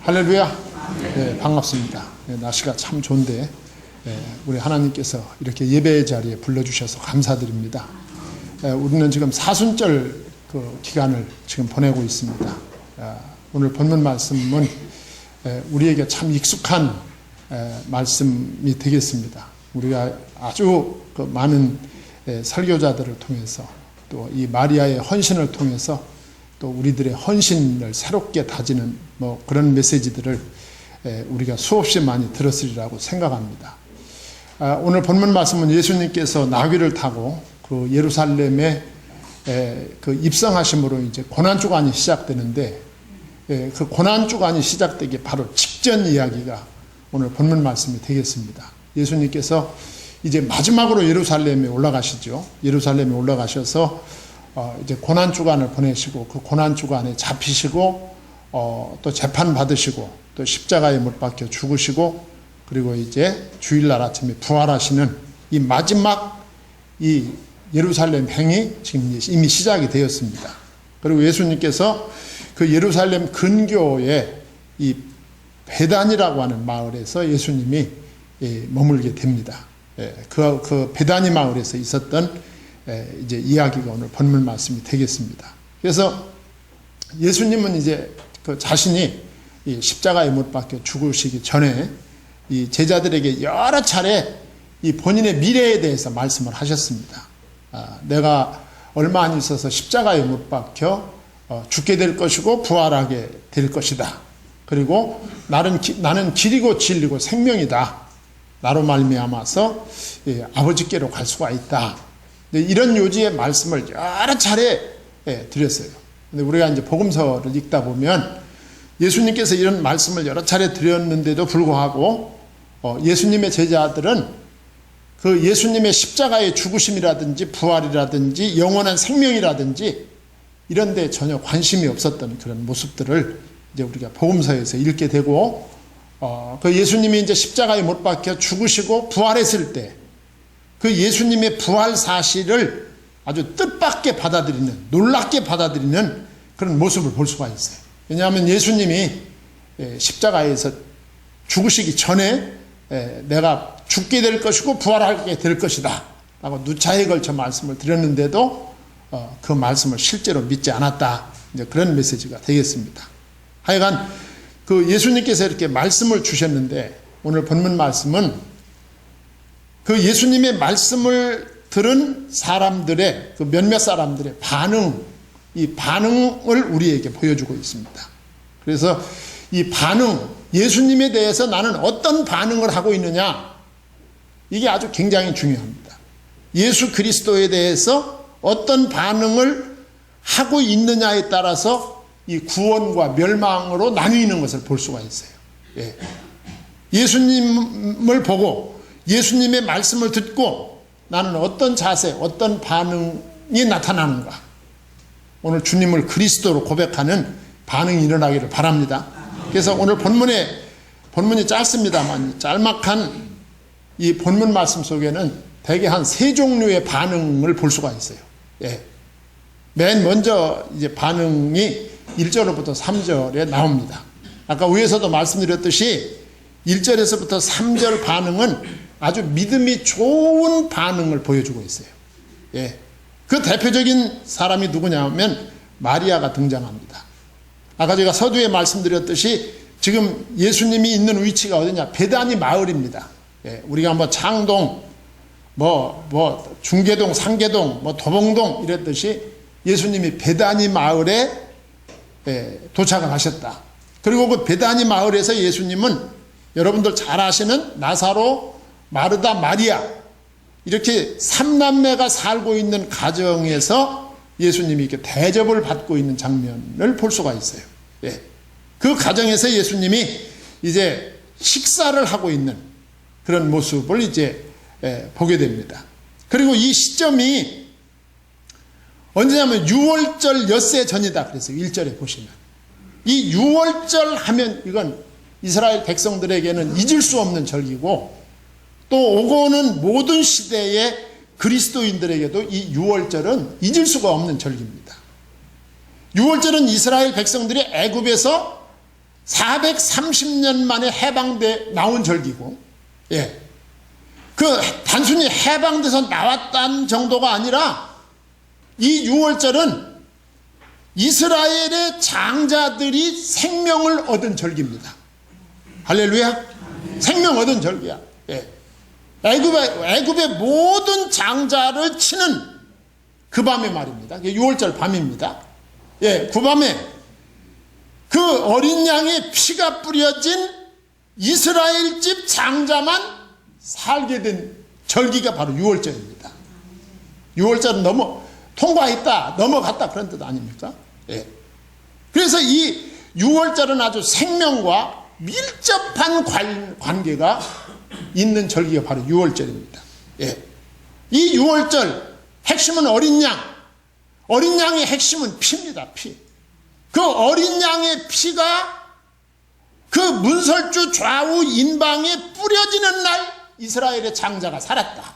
할렐루야. 네, 반갑습니다. 네, 날씨가 참 좋은데 우리 하나님께서 이렇게 예배의 자리에 불러주셔서 감사드립니다. 우리는 지금 사순절 그 기간을 지금 보내고 있습니다. 오늘 본문 말씀은 우리에게 참 익숙한 말씀이 되겠습니다. 우리가 아주 그 많은 설교자들을 통해서 또 이 마리아의 헌신을 통해서 또 우리들의 헌신을 새롭게 다지는 뭐 그런 메시지들을 우리가 수없이 많이 들었으리라고 생각합니다. 오늘 본문 말씀은 예수님께서 나귀를 타고 그 예루살렘에 그 입성하심으로 이제 고난주간이 시작되는데 그 고난주간이 시작되기 바로 직전 이야기가 오늘 본문 말씀이 되겠습니다. 예수님께서 이제 마지막으로 예루살렘에 올라가시죠. 예루살렘에 올라가셔서 이제 고난주간을 보내시고 그 고난주간에 잡히시고 또 재판 받으시고 또 십자가에 못 박혀 죽으시고 그리고 이제 주일날 아침에 부활하시는 이 마지막 이 예루살렘 행이 지금 이미 시작이 되었습니다. 그리고 예수님께서 그 예루살렘 근교에 이 베단이라고 하는 마을에서 예수님이 머물게 됩니다. 그 베다니 마을에서 있었던 이제 이야기가 오늘 본문 말씀이 되겠습니다. 그래서 예수님은 이제 그 자신이 이 십자가에 못 박혀 죽으시기 전에 이 제자들에게 여러 차례 이 본인의 미래에 대해서 말씀을 하셨습니다. 내가 얼마 안 있어서 십자가에 못 박혀 죽게 될 것이고 부활하게 될 것이다. 그리고 나는 길이고 진리고 생명이다. 나로 말미암아서 아버지께로 갈 수가 있다. 이런 요지의 말씀을 여러 차례 드렸어요. 근데 우리가 이제 복음서를 읽다 보면 예수님께서 이런 말씀을 여러 차례 드렸는데도 불구하고 예수님의 제자들은 그 예수님의 십자가의 죽으심이라든지 부활이라든지 영원한 생명이라든지 이런 데 전혀 관심이 없었던 그런 모습들을 이제 우리가 복음서에서 읽게 되고 그 예수님이 이제 십자가에 못 박혀 죽으시고 부활했을 때 그 예수님의 부활 사실을 아주 뜻밖의 받아들이는, 놀랍게 받아들이는 그런 모습을 볼 수가 있어요. 왜냐하면 예수님이 십자가에서 죽으시기 전에 내가 죽게 될 것이고 부활하게 될 것이다 라고 누차에 걸쳐 말씀을 드렸는데도 그 말씀을 실제로 믿지 않았다. 이제 그런 메시지가 되겠습니다. 하여간 그 예수님께서 이렇게 말씀을 주셨는데 오늘 본문 말씀은 그 예수님의 말씀을 들은 사람들의 그 몇몇 사람들의 이 반응을 우리에게 보여주고 있습니다. 그래서 이 반응, 예수님에 대해서 나는 어떤 반응을 하고 있느냐, 이게 아주 굉장히 중요합니다. 예수 그리스도에 대해서 어떤 반응을 하고 있느냐에 따라서 이 구원과 멸망으로 나뉘는 것을 볼 수가 있어요. 예수님을 보고 예수님의 말씀을 듣고 나는 어떤 자세, 어떤 반응이 나타나는가. 오늘 주님을 그리스도로 고백하는 반응이 일어나기를 바랍니다. 그래서 오늘 본문이 짧습니다만 짤막한 이 본문 말씀 속에는 대개 한 3종류의 반응을 볼 수가 있어요. 맨 먼저 이제 반응이 1절부터 3절에 나옵니다. 아까 위에서도 말씀드렸듯이 1절에서부터 3절 반응은 아주 믿음이 좋은 반응을 보여주고 있어요. 그 대표적인 사람이 누구냐면 마리아가 등장합니다. 아까 제가 서두에 말씀드렸듯이 지금 예수님이 있는 위치가 어디냐? 베다니 마을입니다. 우리가 뭐 창동, 중계동, 상계동, 도봉동 이랬듯이 예수님이 베다니 마을에 도착을 하셨다. 그리고 그 베다니 마을에서 예수님은 여러분들 잘 아시는 나사로, 마르다, 마리아 이렇게 3남매가 살고 있는 가정에서 예수님이 이렇게 대접을 받고 있는 장면을 볼 수가 있어요. 그 가정에서 예수님이 이제 식사를 하고 있는 그런 모습을 이제 보게 됩니다. 그리고 이 시점이 언제냐면 6월절 엿새 전이다. 그래서 1절에 보시면 이 6월절 하면 이건 이스라엘 백성들에게는 잊을 수 없는 절기고 또 오고 오는 모든 시대의 그리스도인들에게도 이 6월절은 잊을 수가 없는 절기입니다. 6월절은 이스라엘 백성들이 애굽에서 430년 만에 해방돼 나온 절기고, 예. 그 단순히 해방돼서 나왔다는 정도가 아니라 이 유월절은 이스라엘의 장자들이 생명을 얻은 절기입니다. 할렐루야. 생명 얻은 절기야. 예. 애굽의 모든 장자를 치는 그 밤의 말입니다. 6월절 밤입니다. 예, 그 밤에 그 어린 양의 피가 뿌려진 이스라엘 집 장자만 살게 된 절기가 바로 6월절입니다. 6월절은 통과했다, 넘어갔다 그런 뜻 아닙니까? 예. 그래서 이 6월절은 아주 생명과 밀접한 관계가 있는 절기가 바로 6월절입니다. 예. 이 6월절 핵심은 어린 양. 어린 양의 핵심은 피입니다. 피. 그 어린 양의 피가 그 문설주 좌우 인방에 뿌려지는 날 이스라엘의 장자가 살았다.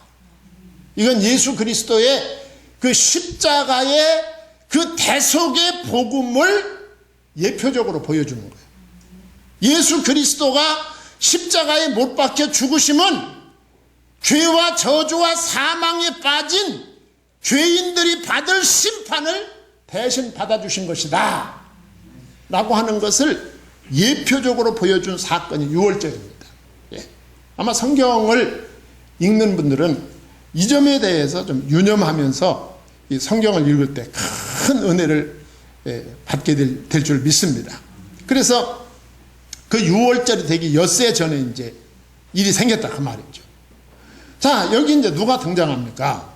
이건 예수 그리스도의 그 십자가의 그 대속의 복음을 예표적으로 보여주는 거예요. 예수 그리스도가 십자가에 못 박혀 죽으심은 죄와 저주와 사망에 빠진 죄인들이 받을 심판을 대신 받아주신 것이다 라고 하는 것을 예표적으로 보여준 사건이 6월절입니다. 예. 아마 성경을 읽는 분들은 이 점에 대해서 좀 유념하면서 이 성경을 읽을 때 큰 은혜를 받게 될 줄 믿습니다. 그래서 그 6월절이 되기 엿새 전에 이제 일이 생겼다 그 말이죠. 자, 여기 이제 누가 등장합니까?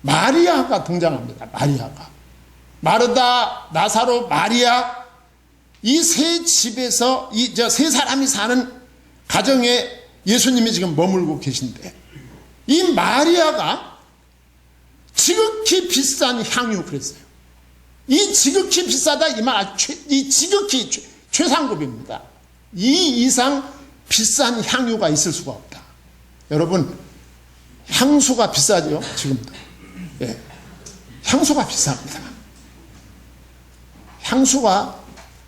마리아가 등장합니다. 마리아가. 마르다, 나사로, 마리아 이 세 집에서 세 사람이 사는 가정에 예수님이 지금 머물고 계신데 이 마리아가 지극히 비싼 향유 그랬어요. 이 지극히 비싸다 이 말, 이 지극히 최상급입니다. 이 이상 비싼 향유가 있을 수가 없다. 여러분, 향수가 비싸죠, 지금도. 예. 향수가 비쌉니다. 향수가,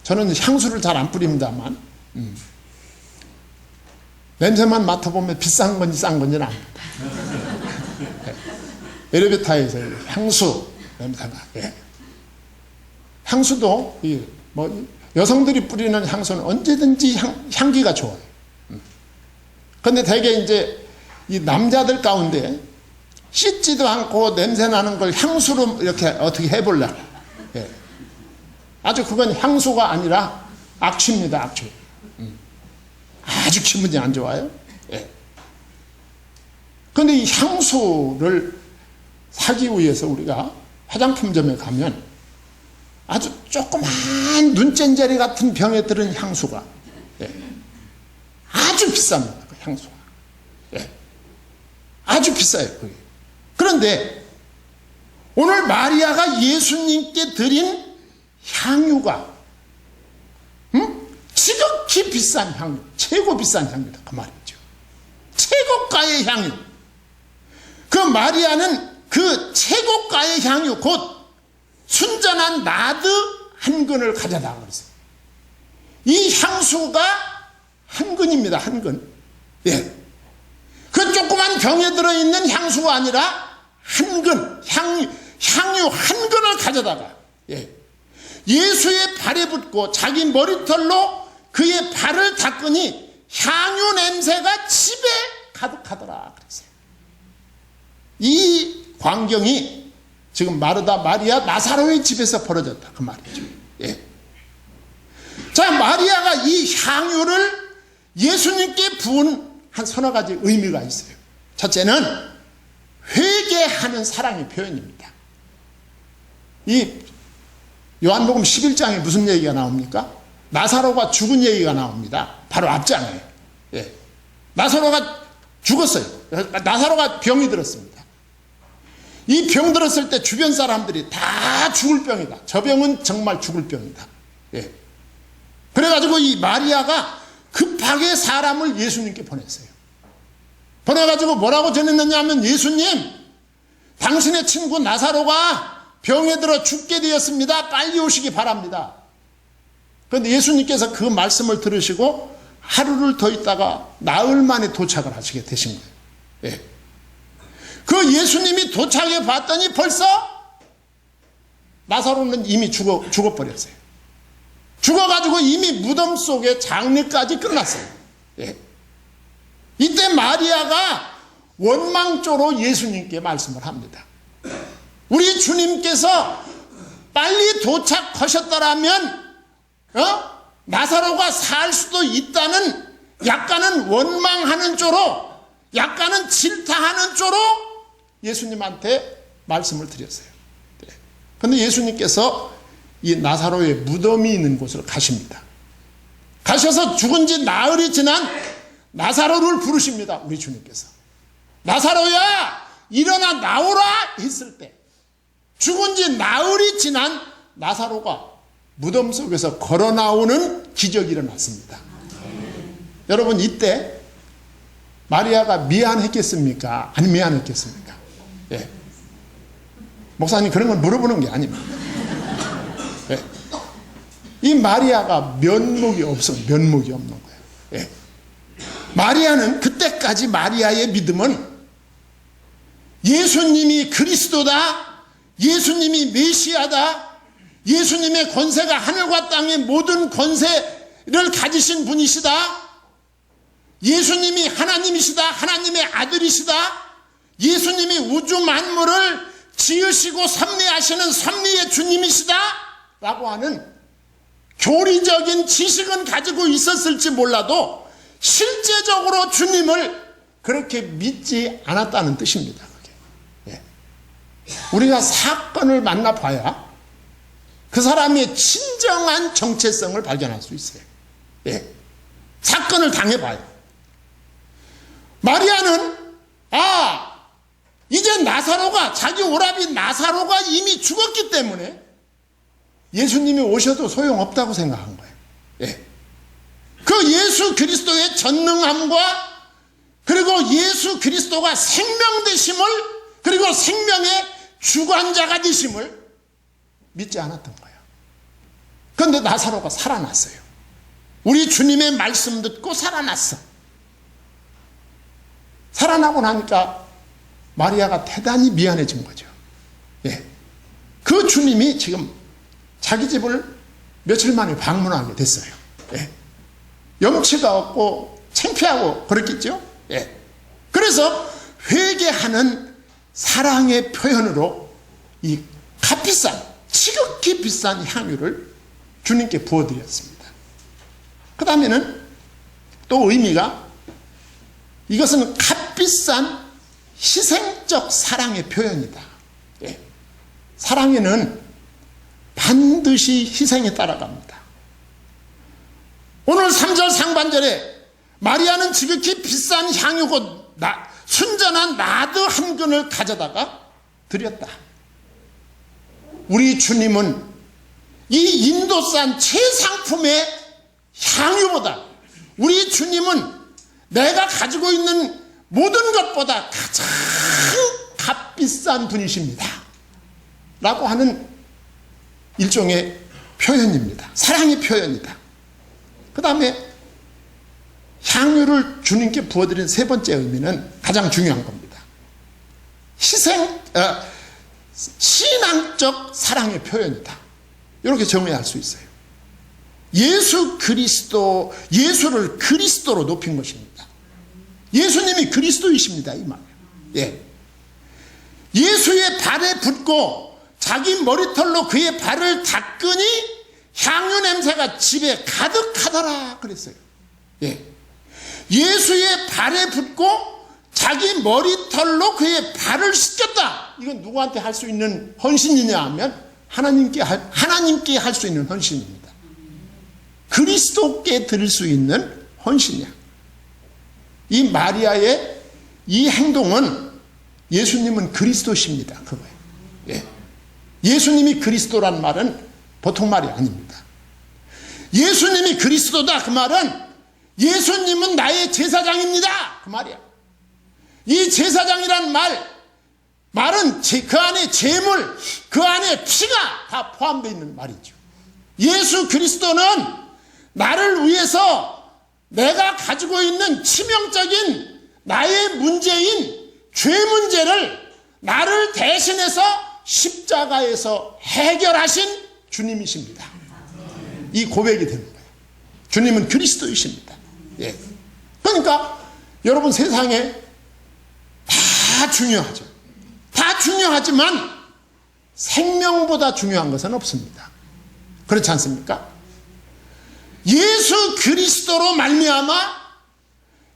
저는 향수를 잘 안 뿌립니다만, 냄새만 맡아보면 비싼 건지 싼 건지는 압니다. 예. 엘리베이터에서 향수 냄새가. 예. 향수도 여성들이 뿌리는 향수는 언제든지 향기가 좋아요. 그런데 대개 이제 이 남자들 가운데 씻지도 않고 냄새 나는 걸 향수로 이렇게 어떻게 해보려고. 예. 아주 그건 향수가 아니라 악취입니다, 악취. 아주 기분이 안 좋아요. 예. 그런데 이 향수를 사기 위해서 우리가 화장품점에 가면 아주 조그만 눈전자리 같은 병에 들은 향수가, 예. 아주 비쌉니다, 그 향수가. 예. 아주 비싸요, 그게. 그런데 오늘 마리아가 예수님께 드린 향유가 지극히 비싼 향유, 최고 비싼 향유다 그 말이죠. 최고가의 향유. 그 마리아는 그 최고가의 향유 곧 순전한 나드 한 근을 가져다 그랬어요. 이 향수가 한 근입니다, 한 근. 예. 그 조그만 병에 들어있는 향수가 아니라 한 근, 향유 한 근을 가져다가, 예. 예수의 발에 붓고 자기 머리털로 그의 발을 닦으니 향유 냄새가 집에 가득하더라 그랬어요. 이 광경이 지금 마르다, 마리아, 나사로의 집에서 벌어졌다 그 말이죠. 예. 자, 마리아가 이 향유를 예수님께 부은 한 서너 가지 의미가 있어요. 첫째는 회개하는 사랑의 표현입니다. 이 요한복음 11장에 무슨 얘기가 나옵니까? 나사로가 죽은 얘기가 나옵니다. 바로 앞장에. 예. 나사로가 죽었어요. 나사로가 병이 들었습니다. 이 병 들었을 때 주변 사람들이 다 죽을 병이다. 저 병은 정말 죽을 병이다. 예. 그래가지고 이 마리아가 급하게 사람을 예수님께 보냈어요. 보내가지고 뭐라고 전했느냐 하면 예수님, 당신의 친구 나사로가 병에 들어 죽게 되었습니다. 빨리 오시기 바랍니다. 그런데 예수님께서 그 말씀을 들으시고 하루를 더 있다가 나흘 만에 도착을 하시게 되신 거예요. 예. 그 예수님이 도착해 봤더니 벌써 나사로는 이미 죽어버렸어요. 죽어가지고 이미 무덤 속에 장례까지 끝났어요. 예. 이때 마리아가 원망조로 예수님께 말씀을 합니다. 우리 주님께서 빨리 도착하셨더라면 나사로가 살 수도 있다는 약간은 원망하는 조로, 약간은 질타하는 조로 예수님한테 말씀을 드렸어요. 그런데 예수님께서 이 나사로의 무덤이 있는 곳으로 가십니다. 가셔서 죽은 지 나흘이 지난 나사로를 부르십니다. 우리 주님께서. 나사로야, 일어나 나오라 했을 때 죽은 지 나흘이 지난 나사로가 무덤 속에서 걸어 나오는 기적이 일어났습니다. 여러분, 이때 마리아가 미안했겠습니까? 아니, 미안했겠습니까? 예. 목사님, 그런 걸 물어보는 게 아닙니다. 예. 이 마리아가 면목이 없는 거예요. 예. 마리아는 그때까지 마리아의 믿음은 예수님이 그리스도다, 예수님이 메시아다, 예수님의 권세가 하늘과 땅의 모든 권세를 가지신 분이시다, 예수님이 하나님이시다, 하나님의 아들이시다, 예수님이 우주 만물을 지으시고 섭리하시는 섭리의 주님이시다 라고 하는 교리적인 지식은 가지고 있었을지 몰라도 실제적으로 주님을 그렇게 믿지 않았다는 뜻입니다. 그게. 예. 우리가 사건을 만나봐야 그 사람의 진정한 정체성을 발견할 수 있어요. 예. 사건을 당해봐요. 마리아는 이제 나사로가, 자기 오라비 나사로가 이미 죽었기 때문에 예수님이 오셔도 소용없다고 생각한 거예요. 예. 그 예수 그리스도의 전능함과 그리고 예수 그리스도가 생명 되심을, 그리고 생명의 주관자가 되심을 믿지 않았던 거예요. 그런데 나사로가 살아났어요. 우리 주님의 말씀 듣고 살아났어. 살아나고 나니까 마리아가 대단히 미안해진 거죠. 예. 그 주님이 지금 자기 집을 며칠 만에 방문하게 됐어요. 예. 염치가 없고 창피하고 그랬겠죠. 예. 그래서 회개하는 사랑의 표현으로 이 값비싼, 지극히 비싼 향유를 주님께 부어드렸습니다. 그 다음에는 또 의미가, 이것은 값비싼 희생적 사랑의 표현이다. 예. 사랑에는 반드시 희생이 따라갑니다. 오늘 3절 상반절에 마리아는 지극히 비싼 향유고 순전한 나드 한 근을 가져다가 드렸다. 우리 주님은 이 인도산 최상품의 향유보다, 우리 주님은 내가 가지고 있는 모든 것보다 가장 값비싼 분이십니다 라고 하는 일종의 표현입니다. 사랑의 표현이다. 그 다음에 향유를 주님께 부어드린 세 번째 의미는 가장 중요한 겁니다. 신앙적 사랑의 표현이다. 이렇게 정의할 수 있어요. 예수 그리스도, 예수를 그리스도로 높인 것입니다. 예수님이 그리스도이십니다, 이 말이에요. 예. 예수의 발에 붙고 자기 머리털로 그의 발을 닦으니 향유 냄새가 집에 가득하더라 그랬어요. 예. 예수의 발에 붙고 자기 머리털로 그의 발을 씻겼다. 이건 누구한테 할 수 있는 헌신이냐 하면 하나님께 할 수 있는 헌신입니다. 그리스도께 드릴 수 있는 헌신이야. 이 마리아의 이 행동은 예수님은 그리스도십니다. 그거예요. 예. 예수님이 그리스도란 말은 보통 말이 아닙니다. 예수님이 그리스도다 그 말은 예수님은 나의 제사장입니다 그 말이야. 이 제사장이란 말은 그 안에 제물, 그 안에 피가 다 포함되어 있는 말이죠. 예수 그리스도는 나를 위해서 내가 가지고 있는 치명적인 나의 문제인 죄 문제를 나를 대신해서 십자가에서 해결하신 주님이십니다. 이 고백이 되는 거예요. 주님은 그리스도이십니다. 예. 그러니까 여러분, 세상에 다 중요하죠. 다 중요하지만 생명보다 중요한 것은 없습니다. 그렇지 않습니까? 예수 그리스도로 말미암아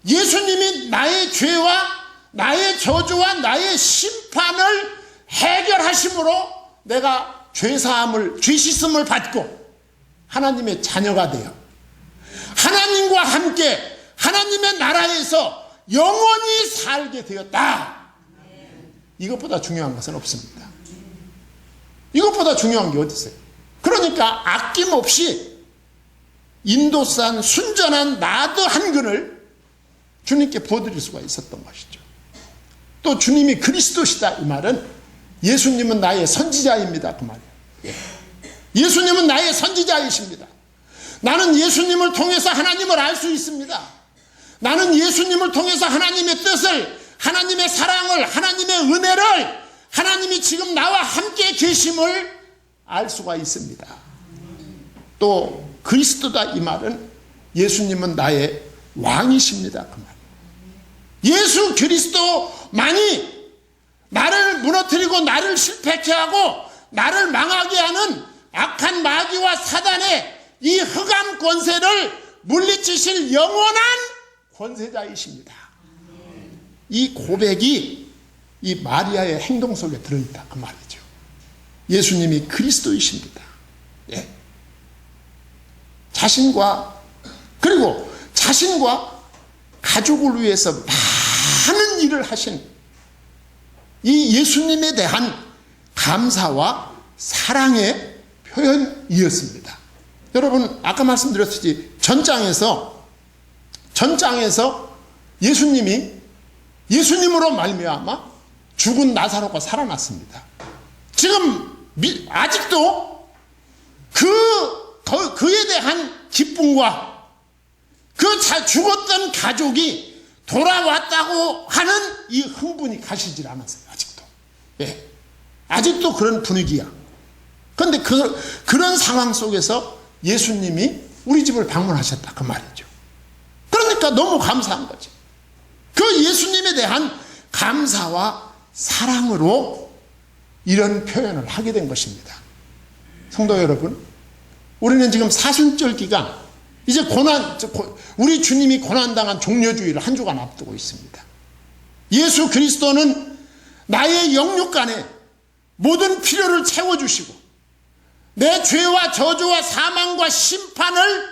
예수님이 나의 죄와 나의 저주와 나의 심판을 해결하심으로 내가 죄사함을, 죄 씻음을 받고 하나님의 자녀가 되어 하나님과 함께 하나님의 나라에서 영원히 살게 되었다. 이것보다 중요한 것은 없습니다. 이것보다 중요한 게 어디 있어요? 그러니까 아낌없이 인도산 순전한 나드 한 근을 주님께 부어드릴 수가 있었던 것이죠. 또 주님이 그리스도시다, 이 말은 예수님은 나의 선지자입니다, 그 말이에요. 예. 예수님은 나의 선지자이십니다. 나는 예수님을 통해서 하나님을 알 수 있습니다. 나는 예수님을 통해서 하나님의 뜻을, 하나님의 사랑을, 하나님의 은혜를, 하나님이 지금 나와 함께 계심을 알 수가 있습니다. 또 그리스도다, 이 말은 예수님은 나의 왕이십니다, 그 말. 예수 그리스도만이 나를 무너뜨리고 나를 실패케 하고 나를 망하게 하는 악한 마귀와 사단의 이 흑암 권세를 물리치실 영원한 권세자이십니다. 이 고백이 이 마리아의 행동 속에 들어있다, 그 말이죠. 예수님이 그리스도이십니다. 예. 그리고 자신과 가족을 위해서 많은 일을 하신 이 예수님에 대한 감사와 사랑의 표현이었습니다. 여러분, 아까 말씀드렸듯이 전장에서 예수님으로 말미암아 죽은 나사로가 살아났습니다. 지금 아직도 그에 대한 기쁨과 그 죽었던 가족이 돌아왔다고 하는 이 흥분이 가시질 않았어요. 아직도. 예. 아직도 그런 분위기야. 그런데 그런 상황 속에서 예수님이 우리 집을 방문하셨다, 그 말이죠. 그러니까 너무 감사한 거죠. 그 예수님에 대한 감사와 사랑으로 이런 표현을 하게 된 것입니다. 성도 여러분, 우리는 지금 사순절 기간, 이제 우리 주님이 고난당한 종려주의를 한 주간 앞두고 있습니다. 예수 그리스도는 나의 영육간에 모든 필요를 채워주시고 내 죄와 저주와 사망과 심판을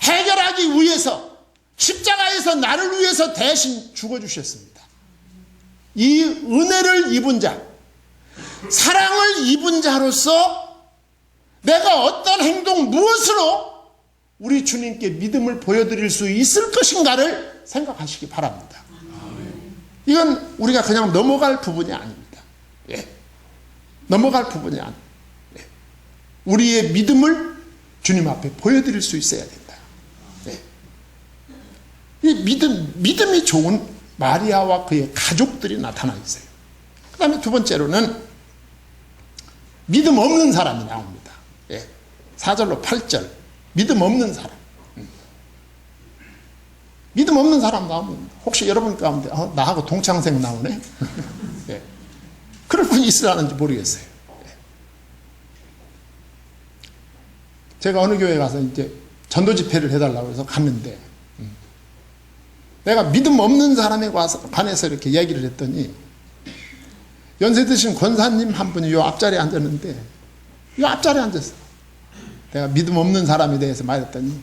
해결하기 위해서 십자가에서 나를 위해서 대신 죽어주셨습니다. 이 은혜를 입은 자, 사랑을 입은 자로서 내가 어떤 행동, 무엇으로 우리 주님께 믿음을 보여드릴 수 있을 것인가를 생각하시기 바랍니다. 이건 우리가 그냥 넘어갈 부분이 아닙니다. 예. 넘어갈 부분이 아닙니다. 예. 우리의 믿음을 주님 앞에 보여드릴 수 있어야 된다. 예. 이 믿음이 좋은 마리아와 그의 가족들이 나타나 있어요. 그 다음에 두 번째로는 믿음 없는 사람이 나옵니다. 예. 4절로 8절. 믿음 없는 사람. 믿음 없는 사람 나오면 혹시 여러분 가운데 나하고 동창생 나오네? 예. 그럴 분이 있으라는지 모르겠어요. 예. 제가 어느 교회 가서 이제 전도 집회를 해달라고 해서 갔는데 내가 믿음 없는 사람에 관해서 이렇게 얘기를 했더니 연세 드신 권사님 한 분이 요 앞자리에 앉았는데 요 앞자리에 앉았어. 내가 믿음 없는 사람에 대해서 말했더니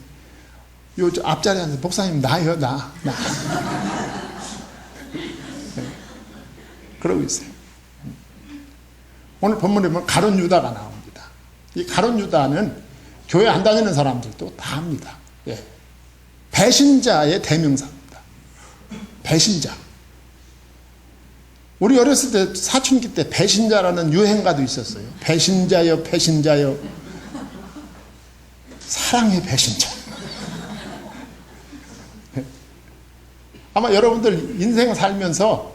요 앞자리에 앉아서 목사님 나요, 나. 네. 그러고 있어요. 오늘 본문에 보면 가룟 유다가 나옵니다. 이 가룟 유다는 교회 안 다니는 사람들도 다 합니다. 예. 배신자의 대명사입니다. 배신자. 우리 어렸을 때 사춘기 때 배신자라는 유행가도 있었어요. 배신자여, 배신자여. 사랑의 배신자. 아마 여러분들 인생 살면서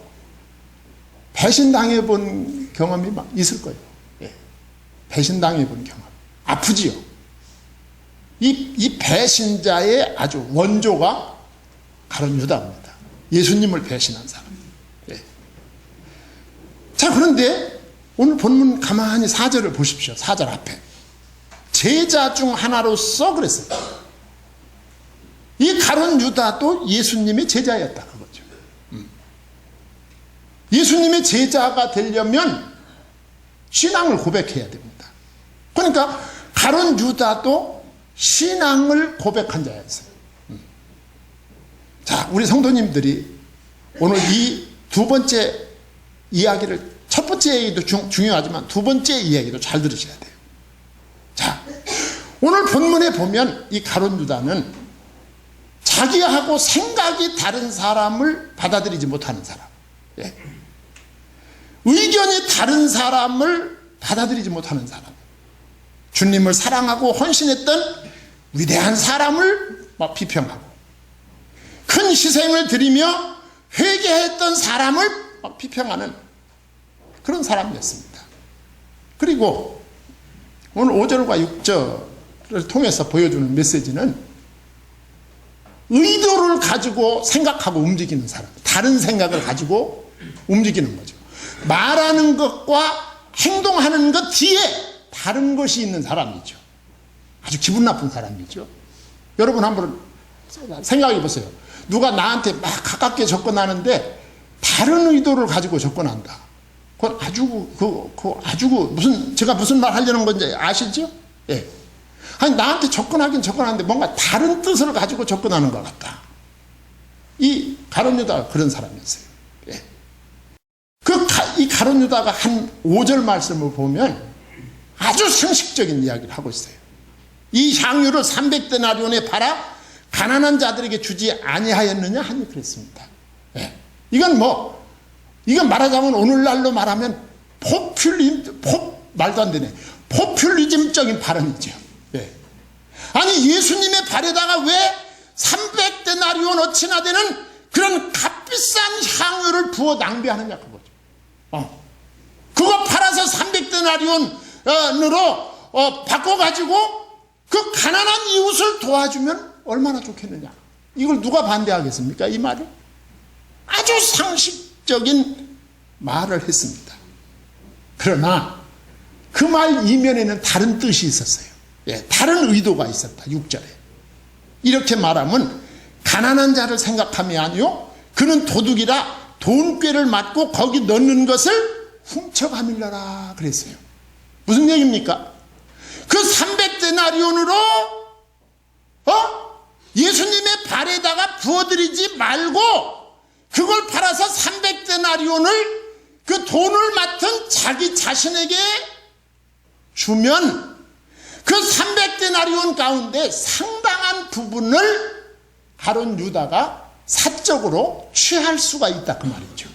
배신당해 본 경험이 있을 거예요. 예. 배신당해 본 경험. 아프지요. 이 배신자의 아주 원조가 가룟 유다입니다. 예수님을 배신한 사람. 예. 자, 그런데 오늘 본문 가만히 4절을 보십시오. 4절 앞에. 제자 중 하나로서 그랬어요. 이 가룟 유다도 예수님의 제자였다 그거죠. 예수님의 제자가 되려면 신앙을 고백해야 됩니다. 그러니까 가룟 유다도 신앙을 고백한 자였어요. 자, 우리 성도님들이 오늘 이 두 번째 이야기를, 첫 번째 이야기도 중요하지만 두 번째 이야기도 잘 들으셔야 돼요. 자, 오늘 본문에 보면 이 가룟 유다는 자기하고 생각이 다른 사람을 받아들이지 못하는 사람, 예. 의견이 다른 사람을 받아들이지 못하는 사람, 주님을 사랑하고 헌신했던 위대한 사람을 막 비평하고 큰 희생을 드리며 회개했던 사람을 막 비평하는 그런 사람이었습니다. 그리고 오늘 5절과 6절을 통해서 보여주는 메시지는 의도를 가지고 생각하고 움직이는 사람, 다른 생각을 가지고 움직이는 거죠. 말하는 것과 행동하는 것 뒤에 다른 것이 있는 사람이죠. 아주 기분 나쁜 사람이죠. 여러분 한번 생각해 보세요. 누가 나한테 막 가깝게 접근하는데 다른 의도를 가지고 접근한다. 그건 아주 무슨, 제가 무슨 말 하려는 건지 아시죠? 예. 아니, 나한테 접근하긴 접근하는데 뭔가 다른 뜻을 가지고 접근하는 것 같다. 이 가룟 유다가 그런 사람이었어요. 예. 이 가룟 유다가 한 5절 말씀을 보면 아주 상식적인 이야기를 하고 있어요. 이 향유를 300데나리온에 팔아 가난한 자들에게 주지 아니하였느냐 하니 그랬습니다. 예. 이건 말하자면 오늘날로 말하면 말도 안 되네. 포퓰리즘적인 발언이죠. 예. 아니, 예수님의 발에다가 왜 300데나리온 어치나 되는 그런 값비싼 향유를 부어 낭비하느냐 그거죠. 그거 팔아서 300데나리온으로 바꿔가지고 그 가난한 이웃을 도와주면 얼마나 좋겠느냐. 이걸 누가 반대하겠습니까? 이 말을. 아주 상식적인 말을 했습니다. 그러나 그 말 이면에는 다른 뜻이 있었어요. 예, 다른 의도가 있었다. 6절에. 이렇게 말하면 가난한 자를 생각함이 아니요 그는 도둑이라 돈꾀를 맞고 거기 넣는 것을 훔쳐가밀려라 그랬어요. 무슨 얘기입니까? 그 300데나리온으로 예수님의 발에다가 부어드리지 말고 그걸 팔아서 300데나리온을 그 돈을 맡은 자기 자신에게 주면 그 300데나리온 가운데 상당한 부분을 가룟 유다가 사적으로 취할 수가 있다 그 말이죠.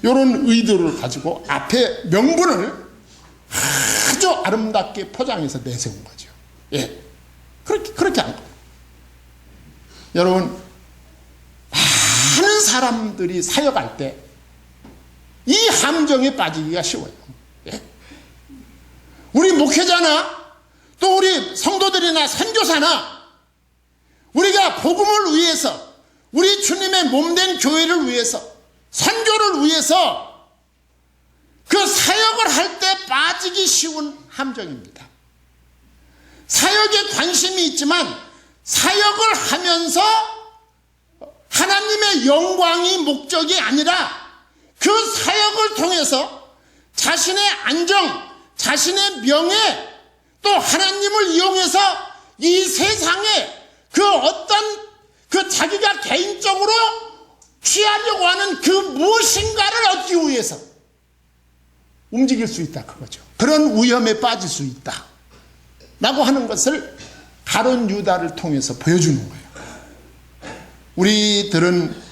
이런 의도를 가지고 앞에 명분을 아주 아름답게 포장해서 내세운 거죠. 예, 그렇게 한 거예요. 여러분, 많은 사람들이 사역할 때 이 함정에 빠지기가 쉬워요. 예. 우리 목회자나 또 우리 성도들이나 선교사나 우리가 복음을 위해서 우리 주님의 몸된 교회를 위해서 선교를 위해서 그 사역을 할 때 빠지기 쉬운 함정입니다. 사역에 관심이 있지만 사역을 하면서 하나님의 영광이 목적이 아니라 그 사역을 통해서 자신의 안정, 자신의 명예, 또 하나님을 이용해서 이 세상에 그 어떤 그 자기가 개인적으로 취하려고 하는 그 무엇인가를 얻기 위해서 움직일 수 있다 그거죠. 그런 위험에 빠질 수 있다 라고 하는 것을 가룟 유다를 통해서 보여주는 거예요. 우리들은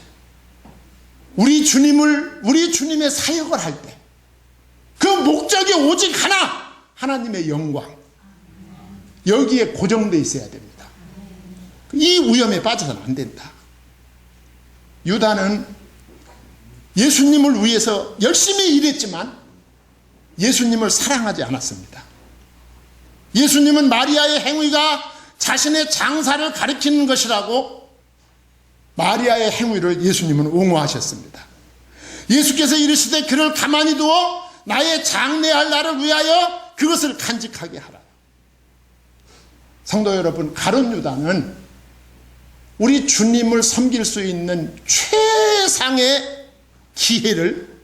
우리 주님의 사역을 할 때 그 목적이 오직 하나, 하나님의 영광. 여기에 고정되어 있어야 됩니다. 이 위험에 빠져서는 안 된다. 유다는 예수님을 위해서 열심히 일했지만 예수님을 사랑하지 않았습니다. 예수님은 마리아의 행위가 자신의 장사를 가리키는 것이라고 마리아의 행위를 예수님은 옹호하셨습니다. 예수께서 이르시되 그를 가만히 두어 나의 장래할 날을 위하여 그것을 간직하게 하라. 성도 여러분, 가룟 유다는 우리 주님을 섬길 수 있는 최상의 기회를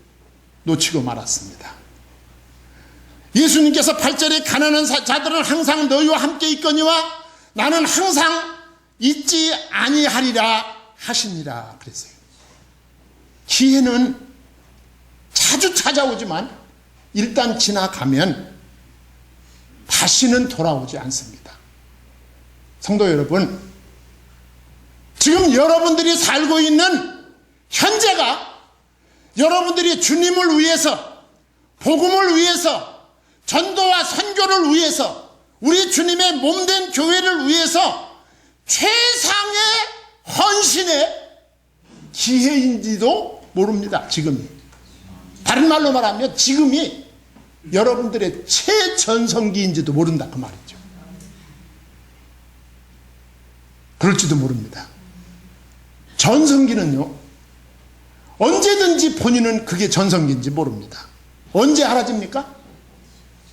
놓치고 말았습니다. 예수님께서 8절에 가난한 자들은 항상 너희와 함께 있거니와 나는 항상 잊지 아니하리라 하시니라 그랬어요. 기회는 자주 찾아오지만 일단 지나가면 다시는 돌아오지 않습니다. 성도 여러분, 지금 여러분들이 살고 있는 현재가 여러분들이 주님을 위해서, 복음을 위해서, 전도와 선교를 위해서, 우리 주님의 몸된 교회를 위해서 최상의 헌신의 기회인지도 모릅니다. 지금이. 다른 말로 말하면 지금이 여러분들의 최전성기인지도 모른다 그 말이죠. 그럴지도 모릅니다. 전성기는요, 언제든지 본인은 그게 전성기인지 모릅니다. 언제 알아집니까?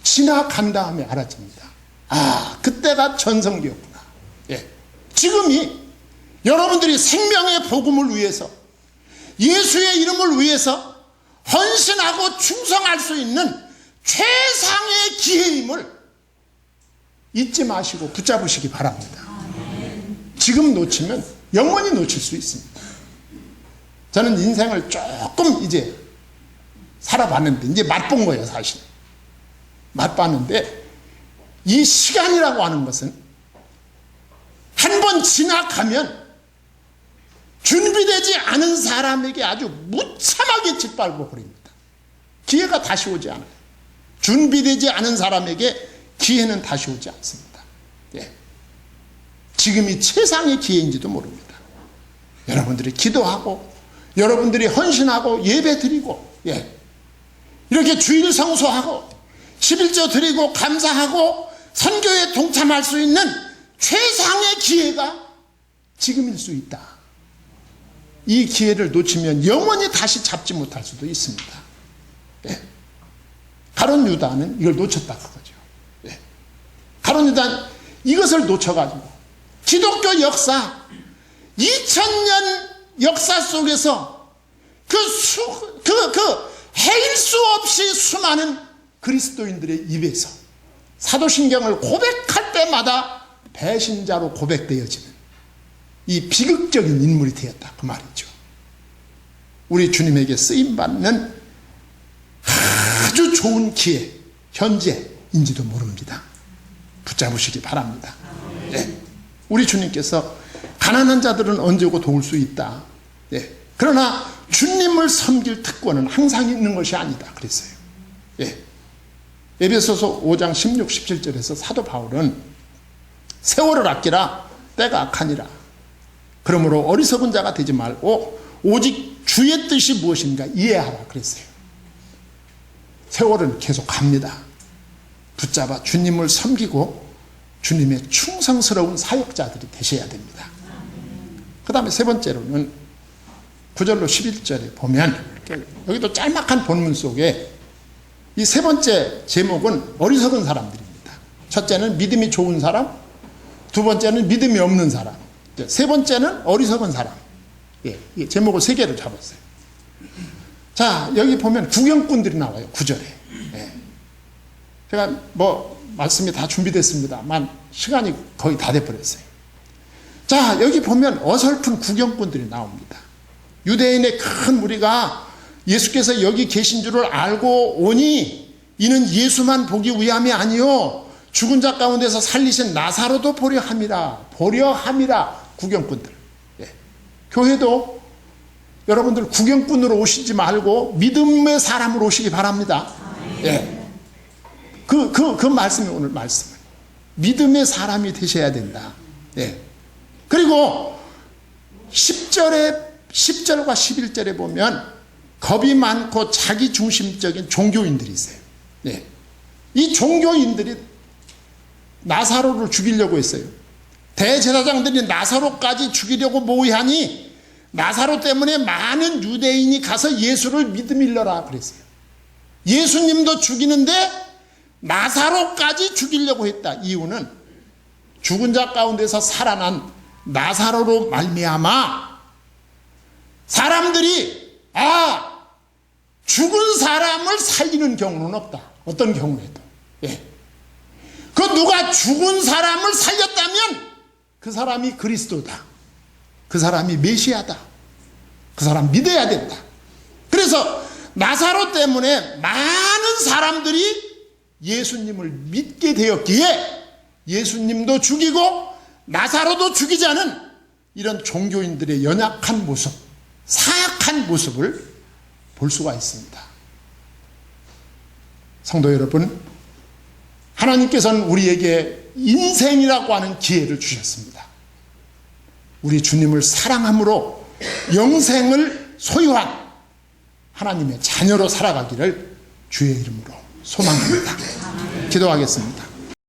지나간 다음에 알아집니다. 아, 그때가 전성기였구나. 예. 지금이 여러분들이 생명의 복음을 위해서, 예수의 이름을 위해서 헌신하고 충성할 수 있는 최상의 기회임을 잊지 마시고 붙잡으시기 바랍니다. 지금 놓치면 영원히 놓칠 수 있습니다. 저는 인생을 조금 이제 살아봤는데 이제 맛본 거예요, 사실. 맛봤는데 이 시간이라고 하는 것은 한 번 지나가면 준비되지 않은 사람에게 아주 무참하게 짓밟아 버립니다. 기회가 다시 오지 않아요. 준비되지 않은 사람에게 기회는 다시 오지 않습니다. 예. 지금이 최상의 기회인지도 모릅니다. 여러분들이 기도하고 여러분들이 헌신하고 예배 드리고, 예, 이렇게 주일 성수하고 11조 드리고 감사하고 선교에 동참할 수 있는 최상의 기회가 지금일 수 있다. 이 기회를 놓치면 영원히 다시 잡지 못할 수도 있습니다. 예. 가룟 유다는 이걸 놓쳤다 그거죠. 예. 가룟 유다는 이것을 놓쳐가지고 기독교 역사 2000년 역사 속에서 해일 수 없이 수많은 그리스도인들의 입에서 사도신경을 고백할 때마다 배신자로 고백되어지는 이 비극적인 인물이 되었다 그 말이죠. 우리 주님에게 쓰임받는 아주 좋은 기회, 현재인지도 모릅니다. 붙잡으시기 바랍니다. 네. 우리 주님께서 가난한 자들은 언제 오고 도울 수 있다. 네. 그러나 주님을 섬길 특권은 항상 있는 것이 아니다 그랬어요. 예. 에베소서 5장 16, 17절에서 사도 바울은 세월을 아끼라 때가 악하니라. 그러므로 어리석은 자가 되지 말고 오직 주의 뜻이 무엇인가 이해하라 그랬어요. 세월은 계속 갑니다. 붙잡아 주님을 섬기고 주님의 충성스러운 사역자들이 되셔야 됩니다. 그 다음에 세 번째로는 9절로 11절에 보면 여기도 짤막한 본문 속에 이 세 번째 제목은 어리석은 사람들입니다. 첫째는 믿음이 좋은 사람, 두 번째는 믿음이 없는 사람, 세 번째는 어리석은 사람. 예, 제목을 세 개를 잡았어요. 자, 여기 보면 구경꾼들이 나와요. 9절에. 예. 제가 말씀이 다 준비됐습니다만 시간이 거의 다 돼버렸어요. 자, 여기 보면 어설픈 구경꾼들이 나옵니다. 유대인의 큰 무리가 예수께서 여기 계신 줄을 알고 오니 이는 예수만 보기 위함이 아니요 죽은 자 가운데서 살리신 나사로도 보려 함이라. 구경꾼들. 예. 교회도 여러분들 구경꾼으로 오시지 말고 믿음의 사람으로 오시기 바랍니다. 예. 그 말씀이 오늘 말씀은 믿음의 사람이 되셔야 된다. 예. 그리고 10절과 11절에 보면 겁이 많고 자기 중심적인 종교인들이 있어요. 예. 이 종교인들이 나사로를 죽이려고 했어요. 대제사장들이 나사로까지 죽이려고 모의하니 나사로 때문에 많은 유대인이 가서 예수를 믿음일러라 그랬어요. 예수님도 죽이는데 나사로까지 죽이려고 했다. 이유는 죽은 자 가운데서 살아난 나사로로 말미암아 사람들이 죽은 사람을 살리는 경우는 없다. 어떤 경우에도. 예. 그 누가 죽은 사람을 살렸다면 그 사람이 그리스도다. 그 사람이 메시아다. 그 사람 믿어야 된다. 그래서 나사로 때문에 많은 사람들이 예수님을 믿게 되었기에 예수님도 죽이고 나사로도 죽이자는 이런 종교인들의 연약한 모습, 사악한 모습을 볼 수가 있습니다. 성도 여러분, 하나님께서는 우리에게 인생이라고 하는 기회를 주셨습니다. 우리 주님을 사랑함으로 영생을 소유한 하나님의 자녀로 살아가기를 주의 이름으로 소망합니다. 기도하겠습니다.